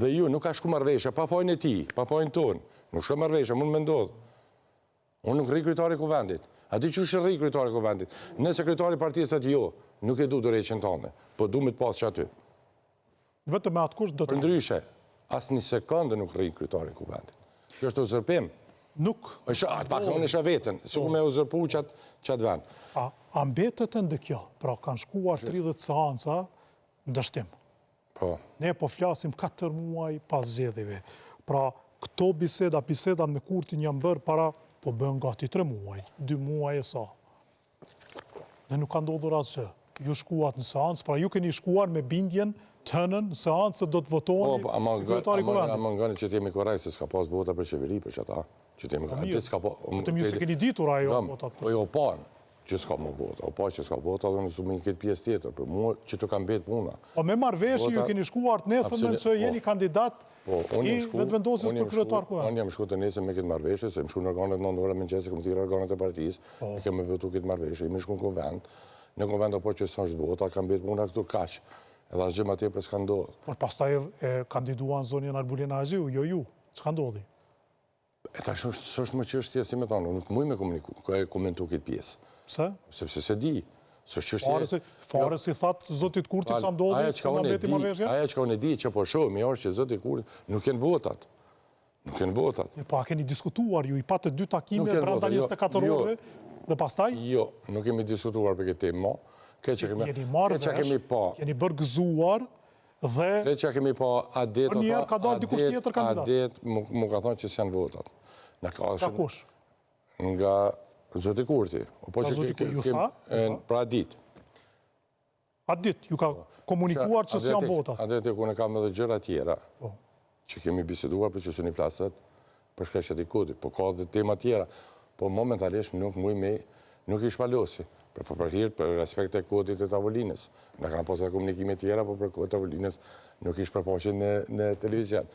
Dhe ju nuk ka shku marrëveshje, pa fajin e ti, pa fajin tonë. Nuk shku marrëveshje, mund me ndodhë. Unë nuk rri kryetari kuvendit. A di që rri kryetari kuvendit? Nëse kryetari partijës atë jo, nuk e du dorëheqjen tënde, po du me të pasë që aty. Vetëm me atë kusht do të... Përndryshe, asë një sekundë nuk rri kryetari kuvendit. Kjo është uzurpim. Nuk... Unë isha vetën, su me uzurpu qatë vend. A mbetet e ndë kjo? Pra, kanë shkuar 30 seanca në dështim. Po. Ne po flasim 4 muaj pas zgjedhjeve. Pra, këto bisedat me Kurtin jam bërë para, po bën gati 3 muaj, 2 muaj e sa. Dhe nuk ka ndodhur asgjë. Ju shkuat në seancë, pra ju keni shkuar me bindjen tënën në seancë do të votoni si kryetari kuvendit. Ama ngani që t'jemi korrekt se s'ka pas vota për qeveri për që ta. Të mirë se keni ditur ajo votat. Po jo panë që s'ka më vota. O pa që s'ka vota dhe nësu me në këtë pjesë tjetër. Për mua që të kam betë puna. Po me marrëveshje ju keni shkuar të nesër që jeni kandidat i vetëvendosjes për kryetar kuvendit. Unë jam shku të nesër me këtë marrëveshje, se më shku në organet nëndore me nqesë, këmë thirë organet e partijës, e kemë votu këtë marrëveshje, i më shku në konvent. Në konvent apo që s'është vota, kam betë puna këtu kaq. Edhe asgjë më tepër s'ka ndodhur. Por pastaj e kandiduan zonjën Arbulina Haxhiu, jo ju. Çka ndodhi? E tash është më çështje, si më thonë, nuk muj me komentu këtë pjesë. Pse? Sepse se di. Fare si thatë Zotit Kurti sa ndodhi, aja që unë e di që po shohëm, është që Zotit Kurti nuk jenë votat. Nuk jenë votat. Po a keni diskutuar ju, i patë 2 takime brenda 24 orëve dhe pastaj? Jo, nuk kemi diskutuar për këtë temë. Keni marrë vesh, keni bërgëzuar dhe... Këtë që kemi pa adet, për njerë ka dalë dikush tjetër kandidat. Adet mu ka thonë që s'janë votat. Ka kush? Nga Zoti Kurti. Pra Zoti Kurti ju tha? Pra Adit. Adit, ju ka komunikuar që s'janë votat. Adet e kune kam edhe gjëra tjera që kemi biseduar për që së një flasët për shkeshet i kodit. Po ka dhe tema tjera. Po momentalisht nuk i shpalosi. Për hirë, për respekt e kodit e tavolinës. Në kanë posë komunikime tjera, po për kodit e tavolinës nuk ishë përfaqin në televizion.